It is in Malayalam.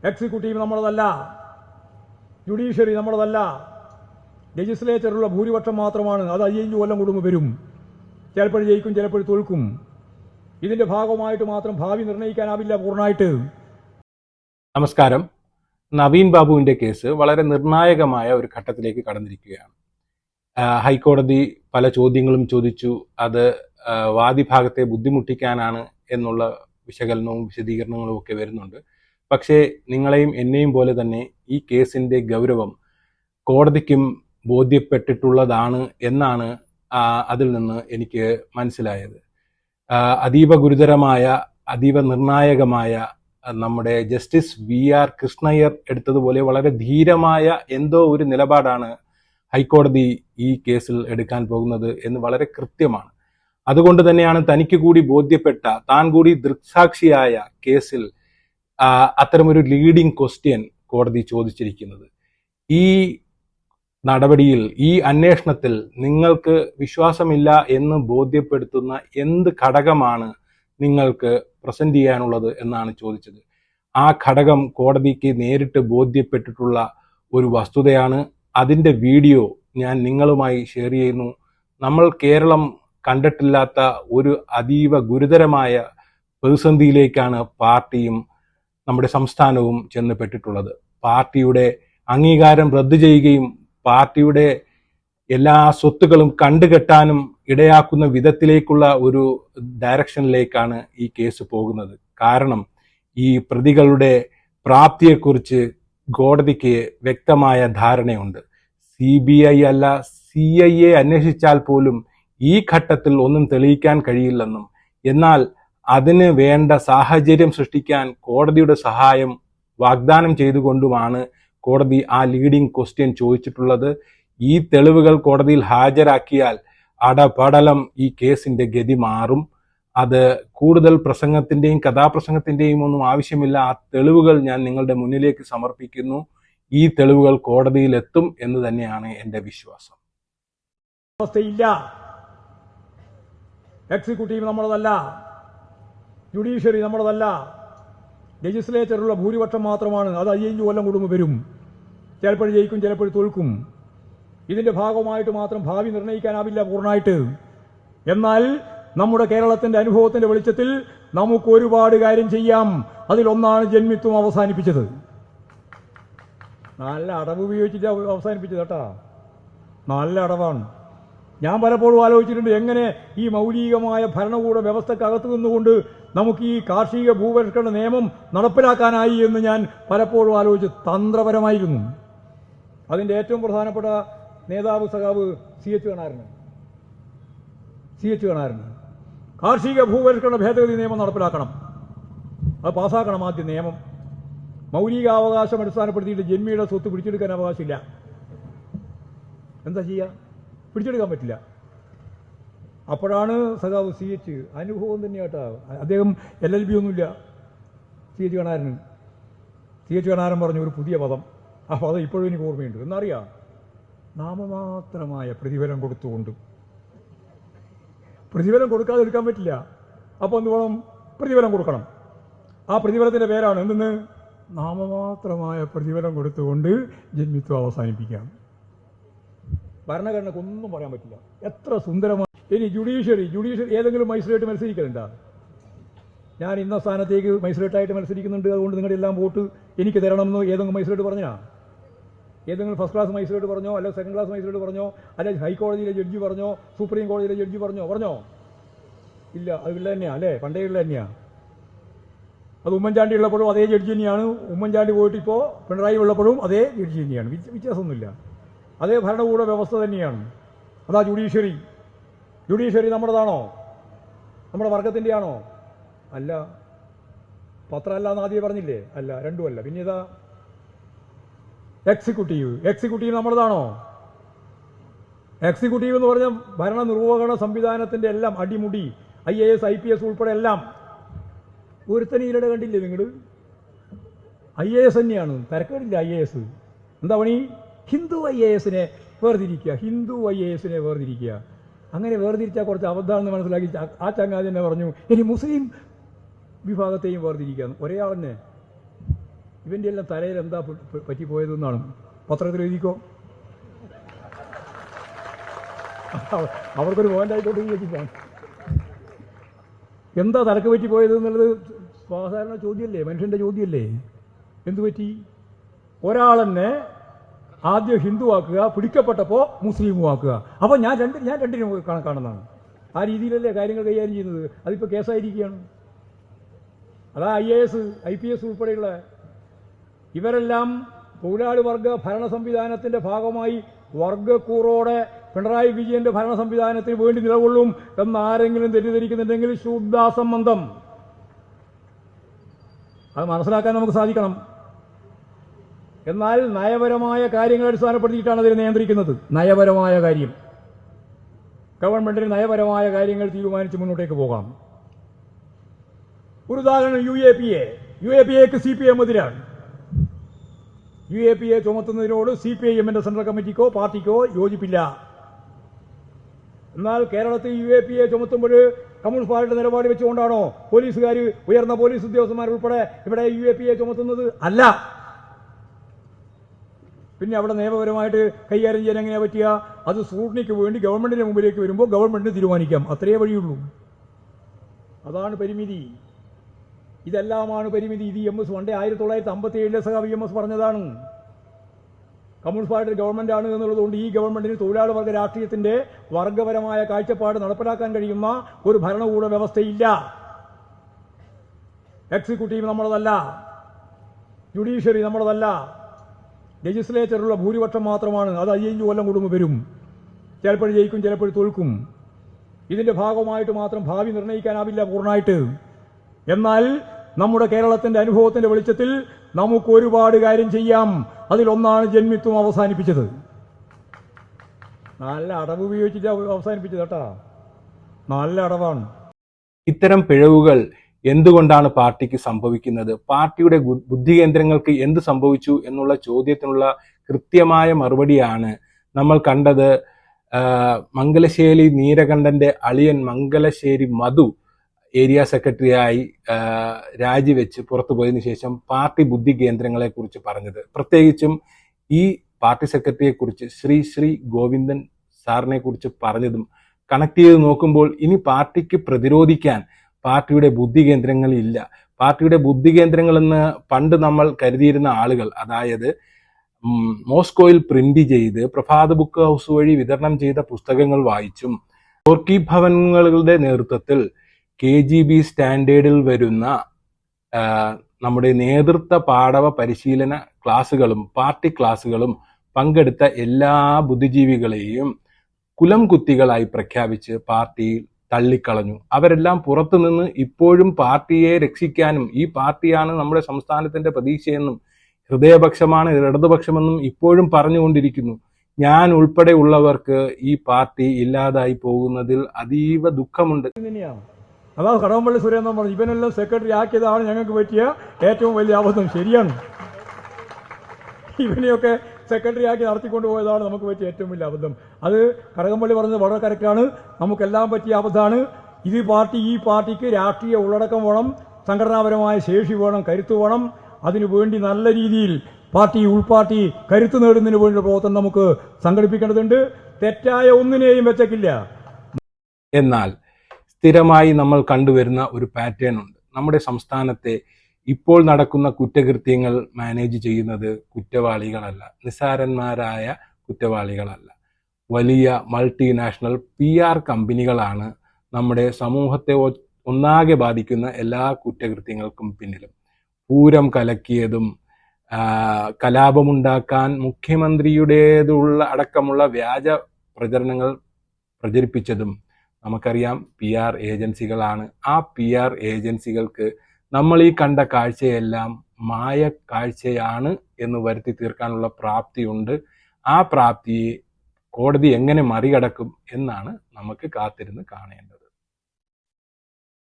എക്സിക്യൂട്ടീവ് നമ്മളതല്ല, ജുഡീഷ്യറി നമ്മളതല്ല, ലെജിസ്ലേച്ചറിലുള്ള ഭൂരിപക്ഷം മാത്രമാണ്. അത് 5 കൊല്ലം കൂടുമ്പോൾ വരും. ചിലപ്പോൾ ജയിക്കും, ചിലപ്പോൾ തോൽക്കും. ഇതിന്റെ ഭാഗമായിട്ട് മാത്രം ഭാവി നിർണ്ണയിക്കാനാവില്ല പൂർണ്ണമായിട്ട്. നമസ്കാരം. നവീൻ ബാബുവിന്റെ കേസ് വളരെ നിർണായകമായ ഒരു ഘട്ടത്തിലേക്ക് കടന്നിരിക്കുകയാണ്. ഹൈക്കോടതി പല ചോദ്യങ്ങളും ചോദിച്ചു. അത് വാദിഭാഗത്തെ ബുദ്ധിമുട്ടിക്കാനാണ് എന്നുള്ള വിശകലനവും വിശദീകരണങ്ങളും ഒക്കെ വരുന്നുണ്ട്. പക്ഷേ നിങ്ങളെയും എന്നെയും പോലെ തന്നെ ഈ കേസിന്റെ ഗൗരവം കോടതിക്കും ബോധ്യപ്പെട്ടിട്ടുള്ളതാണ് എന്നാണ് അതിൽ നിന്ന് എനിക്ക് മനസ്സിലായത്. അതീവ ഗുരുതരമായ, അതീവ നിർണായകമായ നമ്മുടെ ജസ്റ്റിസ് VR കൃഷ്ണയ്യർ എടുത്തതുപോലെ വളരെ ധീരമായ എന്തോ ഒരു നിലപാടാണ് ഹൈക്കോടതി ഈ കേസിൽ എടുക്കാൻ പോകുന്നത് എന്ന് വളരെ കൃത്യമാണ്. അതുകൊണ്ട് തന്നെയാണ് തനിക്ക് കൂടി ബോധ്യപ്പെട്ട, താൻ കൂടി ദൃക്സാക്ഷിയായ കേസിൽ അത്തരമൊരു ലീഡിംഗ് ക്വസ്റ്റ്യൻ കോടതി ചോദിച്ചിരിക്കുന്നത്. ഈ നടപടിയിൽ, ഈ അന്വേഷണത്തിൽ നിങ്ങൾക്ക് വിശ്വാസമില്ല എന്ന് ബോധ്യപ്പെടുത്തുന്ന എന്ത് ഘടകമാണ് നിങ്ങൾക്ക് പ്രസന്റ് ചെയ്യാനുള്ളത് എന്നാണ് ചോദിച്ചത്. ആ ഘടകം കോടതിക്ക് നേരിട്ട് ബോധ്യപ്പെട്ടിട്ടുള്ള ഒരു വസ്തുതയാണ്. അതിൻ്റെ വീഡിയോ ഞാൻ നിങ്ങളുമായി ഷെയർ ചെയ്യുന്നു. നമ്മൾ കേരളം കണ്ടിട്ടില്ലാത്ത ഒരു അതീവ ഗുരുതരമായ പ്രതിസന്ധിയിലേക്കാണ് പാർട്ടിയും നമ്മുടെ സംസ്ഥാനവും ചെന്നപ്പെട്ടിട്ടുള്ളത്. പാർട്ടിയുടെ അംഗീകാരം റദ്ദു ചെയ്യുകയും പാർട്ടിയുടെ എല്ലാ സ്വത്തുക്കളും കണ്ടുകെട്ടാനും ഇടയാക്കുന്ന വിധത്തിലേക്കുള്ള ഒരു ഡയറക്ഷനിലേക്കാണ് ഈ കേസ് പോകുന്നത്. കാരണം ഈ പ്രതികളുടെ പ്രാപ്തിയെക്കുറിച്ച് കോടതിക്ക് വ്യക്തമായ ധാരണയുണ്ട്. CBI അല്ല, CIA അന്വേഷിച്ചാൽ പോലും ഈ ഘട്ടത്തിൽ ഒന്നും തെളിയിക്കാൻ കഴിയില്ലെന്നും, എന്നാൽ അതിന് വേണ്ട സാഹചര്യം സൃഷ്ടിക്കാൻ കോടതിയുടെ സഹായം വാഗ്ദാനം ചെയ്തുകൊണ്ടുമാണ് കോടതി ആ ലീഡിംഗ് ക്വസ്റ്റ്യൻ ചോദിച്ചിട്ടുള്ളത്. ഈ തെളിവുകൾ കോടതിയിൽ ഹാജരാക്കിയാൽ അടപടലം ഈ കേസിന്റെ ഗതി മാറും. അത് കൂടുതൽ പ്രസംഗത്തിന്റെയും കഥാപ്രസംഗത്തിന്റെയും ഒന്നും ആവശ്യമില്ല. ആ തെളിവുകൾ ഞാൻ നിങ്ങളുടെ മുന്നിലേക്ക് സമർപ്പിക്കുന്നു. ഈ തെളിവുകൾ കോടതിയിൽ എത്തും എന്ന് തന്നെയാണ് എന്റെ വിശ്വാസം. അവസ്ഥയില്ല. എക്സിക്യൂട്ടീവ് നമ്മളതല്ല, ജുഡീഷ്യറി നമ്മളതല്ല, ലെജിസ്ലേച്ചറിലുള്ള ഭൂരിപക്ഷം മാത്രമാണ്. അത് 5 കൊല്ലം കൂടുമ്പോൾ വരും. ചിലപ്പോൾ ജയിക്കും, ചിലപ്പോൾ തോൽക്കും. ഇതിന്റെ ഭാഗമായിട്ട് മാത്രം ഭാവി നിർണ്ണയിക്കാനാവില്ല പൂർണ്ണമായിട്ട്. എന്നാൽ നമ്മുടെ കേരളത്തിന്റെ അനുഭവത്തിന്റെ വെളിച്ചത്തിൽ നമുക്ക് ഒരുപാട് കാര്യം ചെയ്യാം. അതിലൊന്നാണ് ജന്മിത്വം അവസാനിപ്പിച്ചത്. നല്ല അടവ് ഉപയോഗിച്ചിട്ട് അവസാനിപ്പിച്ചത് കേട്ടാ, നല്ല അടവാണ്. ഞാൻ പലപ്പോഴും ആലോചിച്ചിട്ടുണ്ട്, എങ്ങനെ ഈ മൗലികമായ ഭരണകൂട വ്യവസ്ഥക്കകത്ത് നിന്നുകൊണ്ട് നമുക്ക് ഈ കാർഷിക ഭൂപരിഷ്കരണ നിയമം നടപ്പിലാക്കാനായി എന്ന് ഞാൻ പലപ്പോഴും ആലോചിച്ച്. തന്ത്രപരമായിരുന്നു. അതിൻ്റെ ഏറ്റവും പ്രധാനപ്പെട്ട നേതാവ് സഖാവ് CH കണാരന്. കാർഷിക ഭൂപരിഷ്കരണ ഭേദഗതി നിയമം നടപ്പിലാക്കണം, അത് പാസ്സാക്കണം. ആദ്യം നിയമം മൗലികാവകാശം അടിസ്ഥാനപ്പെടുത്തിയിട്ട് ജന്മിയുടെ സ്വത്ത് പിടിച്ചെടുക്കാൻ അവകാശമില്ല. എന്താ ചെയ്യുക? പിടിച്ചെടുക്കാൻ പറ്റില്ല. അപ്പോഴാണ് സഖാവ് CH, അനുഭവം തന്നെയാട്ടാ, അദ്ദേഹം LLB ഒന്നുമില്ല, CH കണാരൻ പറഞ്ഞ ഒരു പുതിയ പദം. ആ പദം ഇപ്പോഴും എനിക്ക് ഓർമ്മയുണ്ട്. എന്നറിയാം, നാമമാത്രമായ പ്രതിഫലം കൊടുത്തുകൊണ്ട്. പ്രതിഫലം കൊടുക്കാതെ എടുക്കാൻ പറ്റില്ല. അപ്പോൾ എന്ത് വേണം? പ്രതിഫലം കൊടുക്കണം. ആ പ്രതിഫലത്തിന്റെ പേരാണ് എന്തെന്ന്? നാമമാത്രമായ പ്രതിഫലം കൊടുത്തുകൊണ്ട് ജന്മിത്വം അവസാനിപ്പിക്കാം. ഭരണഘടനക്ക് ഒന്നും പറയാൻ പറ്റില്ല. എത്ര സുന്ദരമാണ്. ഇനി ജുഡീഷ്യറി ഏതെങ്കിലും മജിസ്ട്രേറ്റ് മത്സരിക്കലുണ്ടാ? ഞാൻ ഇന്ന സ്ഥാനത്തേക്ക് മജിസ്ട്രേറ്റായിട്ട് മത്സരിക്കുന്നുണ്ട്, അതുകൊണ്ട് നിങ്ങളുടെ എല്ലാം വോട്ട് എനിക്ക് തരണമെന്ന് ഏതെങ്കിലും മജിസ്ട്രേറ്റ് പറഞ്ഞാ? ഏതെങ്കിലും ഫസ്റ്റ് ക്ലാസ് മജിസ്ട്രേറ്റ് പറഞ്ഞോ, അല്ലെ സെക്കൻഡ് ക്ലാസ് മജിസ്ട്രേറ്റ് പറഞ്ഞോ, അല്ലെ ഹൈക്കോടതിയിലെ ജഡ്ജി പറഞ്ഞോ, സുപ്രീം കോടതിയിലെ ജഡ്ജി പറഞ്ഞോ? ഇല്ല. അത് ഉള്ള തന്നെയാ അല്ലേ? പണ്ടേ ഉള്ള തന്നെയാ. അത് ഉമ്മൻചാണ്ടി ഉള്ളപ്പോഴും അതേ ജഡ്ജി തന്നെയാണ്. ഉമ്മൻചാണ്ടി പോയിട്ട് ഇപ്പോൾ പിണറായി ഉള്ളപ്പോഴും അതേ ജഡ്ജി തന്നെയാണ്. വ്യത്യാസമൊന്നുമില്ല. അതേ ഭരണകൂട വ്യവസ്ഥ തന്നെയാണ്. അതാ ജുഡീഷ്യറി നമ്മുടേതാണോ? നമ്മുടെ വർഗത്തിൻ്റെ ആണോ? അല്ല. പത്രമല്ല എന്ന് ആദ്യം പറഞ്ഞില്ലേ? അല്ല, രണ്ടുമല്ല. പിന്നെ ഇതാ എക്സിക്യൂട്ടീവ് നമ്മുടേതാണോ? എക്സിക്യൂട്ടീവ് എന്ന് പറഞ്ഞാൽ ഭരണ നിർവഹണ സംവിധാനത്തിന്റെ എല്ലാം അടിമുടി, IAS IPS ഉൾപ്പെടെ എല്ലാം. ഒരുത്തനീരുടെ കണ്ടില്ലേ നിങ്ങൾ? IAS തന്നെയാണ്, തരക്കേടില്ല. IAS എന്താ പണി? ഹിന്ദു IASനെ വേർതിരിക്കുക. അങ്ങനെ വേർതിരിച്ചാൽ കുറച്ച് അബദ്ധമാണെന്ന് മനസ്സിലാക്കി ആ ചങ്ങാതി തന്നെ പറഞ്ഞു, ഇനി മുസ്ലിം വിഭാഗത്തെയും വേർതിരിക്കുക. ഒരേ ആൾ തന്നെ ഇവൻ്റെ എല്ലാം തലയിൽ എന്താ പറ്റിപ്പോയതെന്നാണ് പത്രത്തിൽ എഴുതിക്കോ. അവർക്കൊരു പോയിൻ്റായിക്കോട്ടെ വെച്ചിട്ടാണ്. എന്താ തലക്ക് പറ്റിപ്പോയത് എന്നുള്ളത് സാധാരണ ചോദ്യമല്ലേ, മനുഷ്യൻ്റെ ചോദ്യമല്ലേ. എന്തു പറ്റി? ഒരാളെന്നെ ആദ്യം ഹിന്ദു ആക്കുക, പിടിക്കപ്പെട്ടപ്പോൾ മുസ്ലിമും ആക്കുക. അപ്പോൾ ഞാൻ രണ്ടിനും കണക്കാണെന്നാണ്. ആ രീതിയിലല്ലേ കാര്യങ്ങൾ കൈകാര്യം ചെയ്യുന്നത്. അതിപ്പോൾ കേസായിരിക്കുകയാണ്. അതാ IAS IPS ഉൾപ്പെടെയുള്ള ഇവരെല്ലാം തൊഴിലാളി വർഗ ഭരണ സംവിധാനത്തിൻ്റെ ഭാഗമായി വർഗക്കൂറോടെ പിണറായി വിജയന്റെ ഭരണ സംവിധാനത്തിന് വേണ്ടി നിലകൊള്ളും എന്നാരെങ്കിലും തെറ്റിദ്ധരിക്കുന്നുണ്ടെങ്കിൽ ശുദ്ധാസംബന്ധം. അത് മനസ്സിലാക്കാൻ നമുക്ക് സാധിക്കണം. എന്നാൽ നയപരമായ കാര്യങ്ങൾ അടിസ്ഥാനപ്പെടുത്തിയിട്ടാണ് അതിനെ നിയന്ത്രിക്കുന്നത്. നയപരമായ കാര്യം, ഗവൺമെന്റിന് നയപരമായ കാര്യങ്ങൾ തീരുമാനിച്ച് മുന്നോട്ടേക്ക് പോകാം. ഒരു ഉദാഹരണം UAPA CPM എതിരാണ്. UAPA ചുമത്തുന്നതിനോട് CPIMന്റെ സെൻട്രൽ കമ്മിറ്റിക്കോ പാർട്ടിക്കോ യോജിപ്പില്ല. എന്നാൽ കേരളത്തിൽ UAPA ചുമത്തുമ്പോൾ കമ്മ്യൂണിസ്റ്റ് പാർട്ടിയുടെ നിലപാട് വെച്ചുകൊണ്ടാണോ പോലീസുകാർ, ഉയർന്ന പോലീസ് ഉദ്യോഗസ്ഥന്മാരുൾപ്പെടെ ഇവിടെ UAPA ചുമത്തുന്നത്? അല്ല. പിന്നെ അവിടെ നിയമപരമായിട്ട് കൈകാര്യം ചെയ്യാൻ എങ്ങനെയാ പറ്റുക? അത് സ്ക്രൂട്ടിനിക്ക് വേണ്ടി ഗവൺമെന്റിന്റെ മുമ്പിലേക്ക് വരുമ്പോൾ ഗവൺമെന്റിന് തീരുമാനിക്കാം. അത്രയേ വഴിയുള്ളൂ. അതാണ് പരിമിതി. ഇതെല്ലാമാണ് പരിമിതി. ഇത് EMS പണ്ടേ 1957 സഖാവ് EMS പറഞ്ഞതാണ്. കമ്മ്യൂണിസ്റ്റ് പാർട്ടി ഗവൺമെന്റ് ആണ് എന്നുള്ളതുകൊണ്ട് ഈ ഗവൺമെന്റിന് തൊഴിലാളി വർഗ രാഷ്ട്രീയത്തിന്റെ വർഗപരമായ കാഴ്ചപ്പാട് നടപ്പിലാക്കാൻ കഴിയുന്ന ഒരു ഭരണകൂട വ്യവസ്ഥയില്ല. എക്സിക്യൂട്ടീവ് നമ്മളതല്ല, ജുഡീഷ്യറി നമ്മളതല്ല, ലെജിസ്ലേച്ചറിലുള്ള ഭൂരിപക്ഷം മാത്രമാണ്. അത് 5 കൊല്ലം കൂടുമ്പോൾ വരും. ചിലപ്പോൾ ജയിക്കും, ചിലപ്പോൾ തോൽക്കും. ഇതിന്റെ ഭാഗമായിട്ട് മാത്രം ഭാവി നിർണ്ണയിക്കാനാവില്ല പൂർണ്ണമായിട്ട്. എന്നാൽ നമ്മുടെ കേരളത്തിന്റെ അനുഭവത്തിന്റെ വെളിച്ചത്തിൽ നമുക്ക് ഒരുപാട് കാര്യം ചെയ്യാം. അതിലൊന്നാണ് ജന്മിത്വം അവസാനിപ്പിച്ചത്. നല്ല അടവ് ഉപയോഗിച്ചിട്ട് അവസാനിപ്പിച്ചത് കേട്ടാ, നല്ല അടവാണ്. ഇത്തരം പിഴവുകൾ എന്തുകൊണ്ടാണ് പാർട്ടിക്ക് സംഭവിക്കുന്നത്? പാർട്ടിയുടെ ബുദ്ധി കേന്ദ്രങ്ങൾക്ക് എന്ത് സംഭവിച്ചു എന്നുള്ള ചോദ്യത്തിനുള്ള കൃത്യമായ മറുപടിയാണ് നമ്മൾ കണ്ടത്. മംഗലശ്ശേരി നീലകണ്ഠന്റെ അളിയൻ മംഗലശ്ശേരി മധു ഏരിയ സെക്രട്ടറിയായി രാജിവെച്ച് പുറത്തു പോയതിനു ശേഷം പാർട്ടി ബുദ്ധി കേന്ദ്രങ്ങളെ കുറിച്ച് പറഞ്ഞത്. പ്രത്യേകിച്ചും ഈ പാർട്ടി സെക്രട്ടറിയെ കുറിച്ച് ശ്രീ ഗോവിന്ദൻ സാറിനെ കുറിച്ച് പറഞ്ഞതും കണക്ട് ചെയ്ത് നോക്കുമ്പോൾ ഇനി പാർട്ടിക്ക് പ്രതിരോധിക്കാൻ പാർട്ടിയുടെ ബുദ്ധി കേന്ദ്രങ്ങളില്ല. പാർട്ടിയുടെ ബുദ്ധി കേന്ദ്രങ്ങളെന്ന് പണ്ട് നമ്മൾ കരുതിയിരുന്ന ആളുകൾ, അതായത് മോസ്കോയിൽ പ്രിന്റ് ചെയ്ത് പ്രഭാത ബുക്ക് ഹൗസ് വഴി വിതരണം ചെയ്ത പുസ്തകങ്ങൾ വായിച്ചും ഗോർക്കി ഭവനങ്ങളുടെ നേതൃത്വത്തിൽ KGB സ്റ്റാൻഡേർഡിൽ വരുന്ന നമ്മുടെ നേതൃത്വ പാടവ പരിശീലന ക്ലാസുകളും പാർട്ടി ക്ലാസുകളും പങ്കെടുത്ത എല്ലാ ബുദ്ധിജീവികളെയും കുലം കുത്തികളായി പ്രഖ്യാപിച്ച് പാർട്ടി തള്ളിക്കളഞ്ഞു. അവരെല്ലാം പുറത്തുനിന്ന് ഇപ്പോഴും പാർട്ടിയെ രക്ഷിക്കാനും ഈ പാർട്ടിയാണ് നമ്മുടെ സംസ്ഥാനത്തിന്റെ പ്രതീക്ഷയെന്നും ഹൃദയപക്ഷമാണ് ഇടതുപക്ഷമെന്നും ഇപ്പോഴും പറഞ്ഞുകൊണ്ടിരിക്കുന്നു. ഞാൻ ഉൾപ്പെടെ ഉള്ളവർക്ക് ഈ പാർട്ടി ഇല്ലാതായി പോകുന്നതിൽ അതീവ ദുഃഖമുണ്ട്. അതാ കടകംപള്ളി സുരേന്ദ്രൻ പറഞ്ഞു, ഇവനെല്ലാം സെക്രട്ടറി ആക്കിയതാണ് ഞങ്ങൾക്ക് പറ്റിയ ഏറ്റവും വലിയ അബദ്ധം. ശരിയാണ്, ഇവനെയൊക്കെ സെക്രട്ടറി ആക്കി നടത്തിക്കൊണ്ടു പോയതാണ് നമുക്ക് പറ്റിയ ഏറ്റവും വലിയ അബദ്ധം. അത് കടകംപള്ളി പറഞ്ഞത് വളരെ കറക്റ്റാണ്. നമുക്കെല്ലാം പറ്റിയ അബദ്ധമാണ്. ഈ പാർട്ടിക്ക് രാഷ്ട്രീയ ഉള്ളടക്കം വേണം, സംഘടനാപരമായ ശേഷി വേണം, കരുത്ത് വേണം. അതിനു വേണ്ടി നല്ല രീതിയിൽ ഉൾപാർട്ടി കരുത്ത് നേടുന്നതിന് വേണ്ടിയുള്ള പ്രവർത്തനം നമുക്ക് സംഘടിപ്പിക്കേണ്ടതുണ്ട്. തെറ്റായ ഒന്നിനെയും വെച്ചേക്കില്ല. എന്നാൽ സ്ഥിരമായി നമ്മൾ കണ്ടുവരുന്ന ഒരു പാറ്റേൺ ഉണ്ട്. നമ്മുടെ സംസ്ഥാനത്തെ ഇപ്പോൾ നടക്കുന്ന കുറ്റകൃത്യങ്ങൾ മാനേജ് ചെയ്യുന്നത് കുറ്റവാളികളല്ല, നിസ്സാരന്മാരായ കുറ്റവാളികളല്ല, വലിയ മൾട്ടിനാഷണൽ PR കമ്പനികളാണ് നമ്മുടെ സമൂഹത്തെ ഒന്നാകെ ബാധിക്കുന്ന എല്ലാ കുറ്റകൃത്യങ്ങൾക്കും പിന്നിലും. പൂരം കലക്കിയതും കലാപമുണ്ടാക്കാൻ മുഖ്യമന്ത്രിയുടേതുള്ള അടക്കമുള്ള വ്യാജ പ്രചരണങ്ങൾ പ്രചരിപ്പിച്ചതും നമുക്കറിയാം PR ഏജൻസികളാണ്. ആ PR ഏജൻസികൾക്ക് നമ്മൾ ഈ കണ്ട കാഴ്ചയെല്ലാം മായ കാഴ്ചയാണ് എന്ന് വരുത്തി തീർക്കാനുള്ള പ്രാപ്തിയുണ്ട്. ആ പ്രാപ്തിയെ കോടതി എങ്ങനെ മറികടക്കും എന്നാണ് നമുക്ക് കാത്തിരുന്ന് കാണേണ്ടത്.